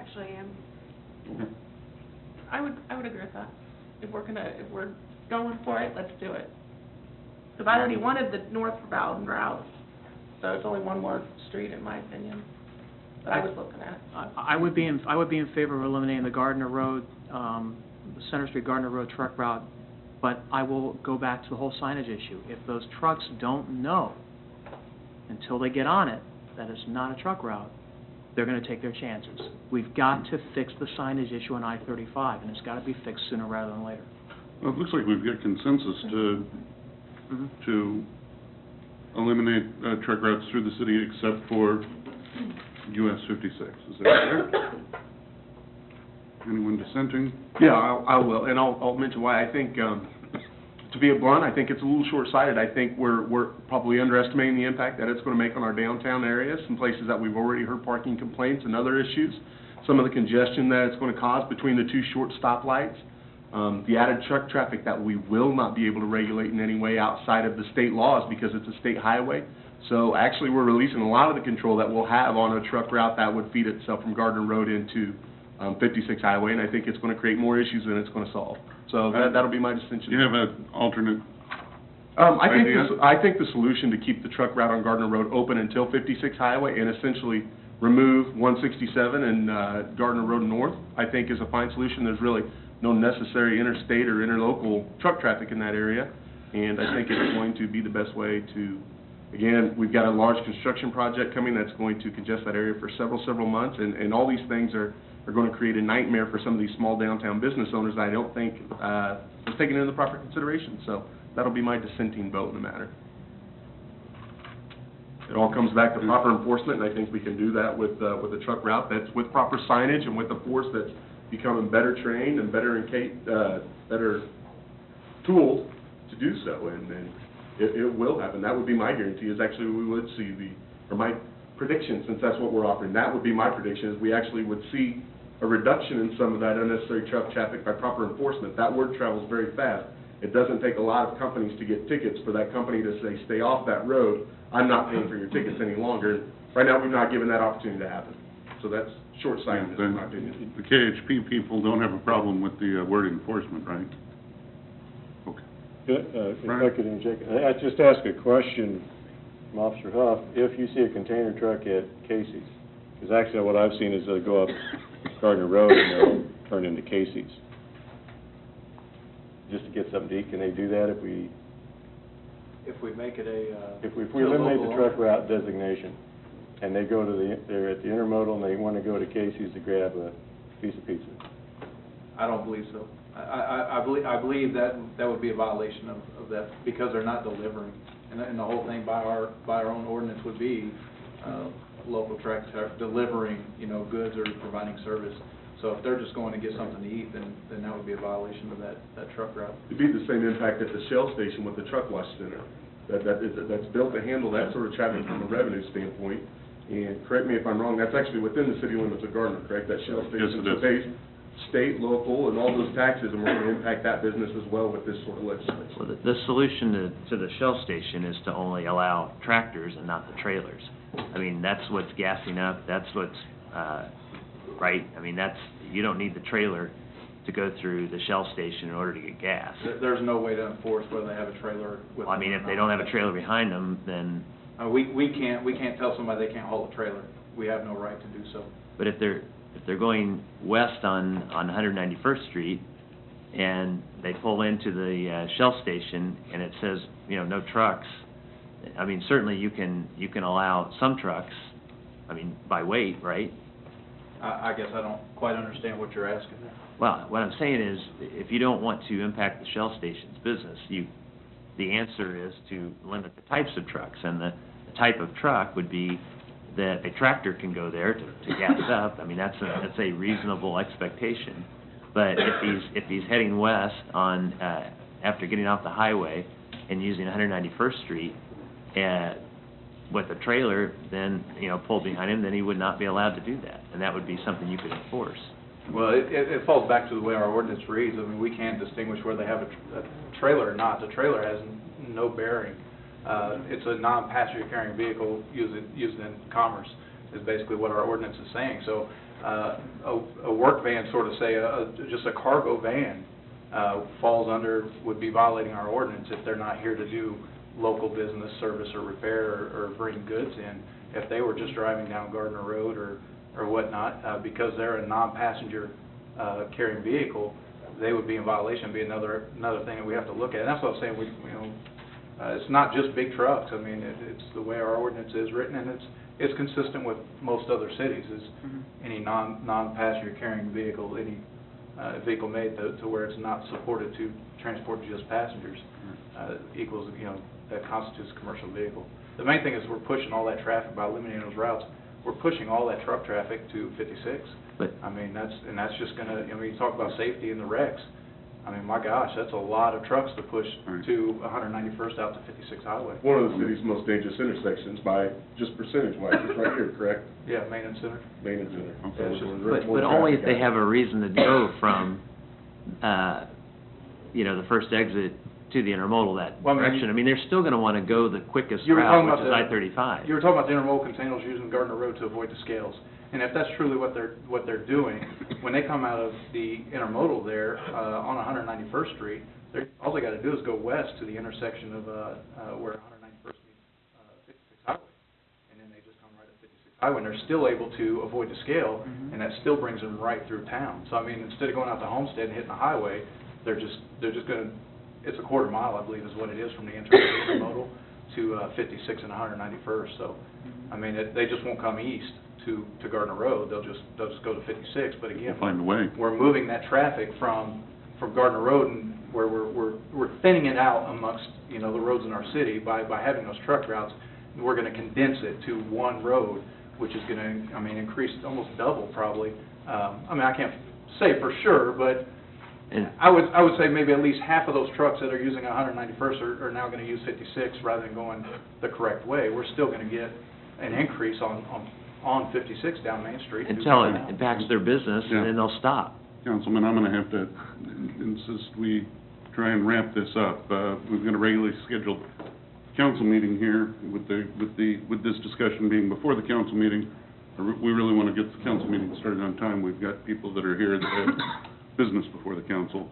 actually am. Okay. I would agree with that. If we're going for it, let's do it. Because I already wanted the northbound route, so it's only one more street in my opinion. But I was looking at. I would be in favor of eliminating the Gardner Road, the Center Street Gardner Road truck route, but I will go back to the whole signage issue. If those trucks don't know until they get on it that it's not a truck route, they're going to take their chances. We've got to fix the signage issue on I-35, and it's got to be fixed sooner rather than later. Well, it looks like we've got consensus to eliminate truck routes through the city except for US 56. Is that correct? Anyone dissenting? Yeah, I will, and I'll mention why. I think, to be blunt, I think it's a little short-sighted. I think we're probably underestimating the impact that it's going to make on our downtown areas, some places that we've already heard parking complaints and other issues, some of the congestion that it's going to cause between the two short stoplights, the added truck traffic that we will not be able to regulate in any way outside of the state laws because it's a state highway. So actually, we're releasing a lot of the control that we'll have on a truck route that would feed itself from Gardner Road into 56 Highway, and I think it's going to create more issues than it's going to solve. So that'll be my distinction. Do you have an alternate I think the solution to keep the truck route on Gardner Road open until 56 Highway and essentially remove 167 and Gardner Road North, I think is a fine solution. There's really no necessary interstate or interlocal truck traffic in that area, and I think it's going to be the best way to, again, we've got a large construction project coming that's going to congest that area for several months, and all these things are going to create a nightmare for some of these small downtown business owners that I don't think was taken into the proper consideration. So that'll be my dissenting vote in the matter. It all comes back to proper enforcement, and I think we can do that with a truck route that's with proper signage and with a force that's becoming better trained and better tooled to do so, and it will happen. That would be my guarantee, is actually we would see my prediction, since that's what we're offering, that would be my prediction, is we actually would see a reduction in some of that unnecessary truck traffic by proper enforcement. That word travels very fast. It doesn't take a lot of companies to get tickets for that company to say, stay off that road, I'm not paying for your tickets any longer. Right now, we've not given that opportunity to happen. So that's short-sightedness, in my opinion. The KHP people don't have a problem with the word enforcement, right? Okay. If I could interject, I'd just ask a question from Officer Huff. If you see a container truck at Casey's, because actually what I've seen is they'll go up Gardner Road and they'll turn into Casey's just to get something to eat. Can they do that if we make it a if we eliminate the truck route designation and they go to they're at the intermodal and they want to go to Casey's to grab a piece of pizza? I don't believe so. I believe that would be a violation of that, because they're not delivering, and the whole thing by our own ordinance would be local trucks are delivering, goods or providing service. So if they're just going to get something to eat, then that would be a violation of that truck route. It'd be the same impact at the Shell station with the truck wash center. That's built to handle that sort of traffic from a revenue standpoint. And correct me if I'm wrong, that's actually within the city limits of Gardner, correct? That Shell station. Yes, it is. State, local, and all those taxes, and we're going to impact that business as well with this sort of legislation. Well, the solution to the Shell station is to only allow tractors and not the trailers. I mean, that's what's gassing up, that's what's, right? I mean, you don't need the trailer to go through the Shell station in order to get gas. There's no way to enforce whether they have a trailer with them. Well, I mean, if they don't have a trailer behind them, then... We can't tell somebody they can't haul a trailer. We have no right to do so. But if they're going west on 191st Street and they pull into the Shell station and it says, no trucks, I mean, certainly you can allow some trucks, I mean, by weight, right? I guess I don't quite understand what you're asking there. Well, what I'm saying is, if you don't want to impact the Shell station's business, the answer is to limit the types of trucks, and the type of truck would be that a tractor can go there to gas up. I mean, that's a reasonable expectation. But if he's heading west on after getting off the highway and using 191st Street with a trailer, then pulled behind him, then he would not be allowed to do that, and that would be something you could enforce. Well, it falls back to the way our ordinance reads. I mean, we can't distinguish whether they have a trailer or not. The trailer has no bearing. It's a non-passenger carrying vehicle used in commerce, is basically what our ordinance is saying. So a work van, sort of say, just a cargo van, falls under, would be violating our ordinance if they're not here to do local business, service, or repair, or bring goods in. If they were just driving down Gardner Road or whatnot, because they're a non-passenger carrying vehicle, they would be in violation. It'd be another thing that we have to look at. And that's what I'm saying, it's not just big trucks. I mean, it's the way our ordinance is written, and it's consistent with most other cities, is any non-passenger carrying vehicle, any vehicle made to where it's not supported to transport just passengers, equals, that constitutes a commercial vehicle. The main thing is we're pushing all that traffic by eliminating those routes. We're pushing all that truck traffic to 56. But- I mean, that's just gonna, you talk about safety and the wrecks. I mean, my gosh, that's a lot of trucks to push Right. to 191st out to 56 Highway. One of the city's most dangerous intersections by, just percentage-wise, it's right here, correct? Yeah, Maintenance Center. Maintenance center. Okay. Yeah, it's just- But only if they have a reason to go from, the first exit to the intermodal that Well, I mean, direction. I mean, they're still gonna wanna go the quickest You were route, talking which about is the- I-35. You were talking about the intermodal containers using Gardner Road to avoid the scales. And if that's truly what they're doing, when they come out of the intermodal there, on 191st Street, all they gotta do is go west to the intersection of, where 191st meets, 56 Highway. And then they just come right at 56 Highway, and they're still able to avoid the scale, and that still brings them right through town. So I mean, instead of going out to Homestead and hitting the highway, they're just gonna, it's a quarter mile, I believe, is what it is from the entrance of the intermodal to, 56 and 191st. So, I mean, they just won't come east to Gardner Road, they'll just go to 56, but again, We'll find a way. we're moving that traffic from Gardner Road, and where we're thinning it out amongst, the roads in our city by having those truck routes. We're gonna condense it to one road, which is gonna, increase almost double probably. I can't say for sure, but And- I would say maybe at least half of those trucks that are using 191st are now gonna use 56 rather than going the correct way. We're still gonna get an increase on 56 down Main Street. Until it impacts their business, Yeah. and then they'll stop. Councilman, I'm gonna have to insist we try and wrap this up. We've got a regularly scheduled council meeting here with this discussion being before the council meeting. We really wanna get the council meeting started on time. We've got people that are here that have business before the council.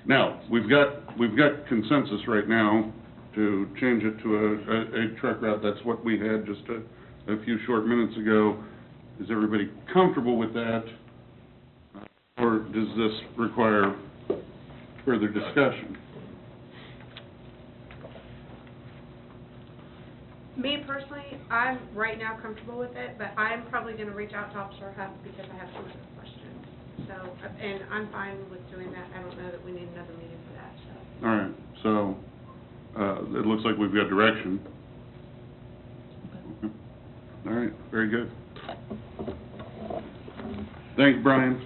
Now, we've got consensus right now to change it to a truck route. That's what we had just a few short minutes ago. Is everybody comfortable with that? Or does this require further discussion? Me personally, I'm right now comfortable with it, but I'm probably gonna reach out to Officer Huff because I have some other questions. So, and I'm fine with doing that. I don't know that we need another meeting for that, so. All right, so, it looks like we've got direction. Okay. All right, very good. Thanks, Brian.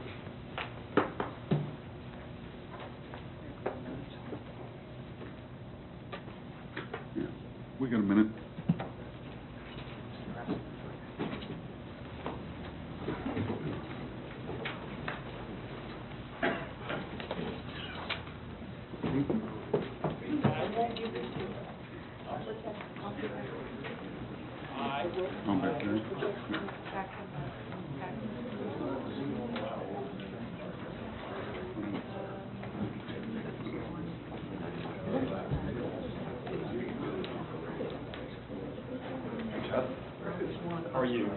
Yeah, we got a minute. Oh, back there. How are you?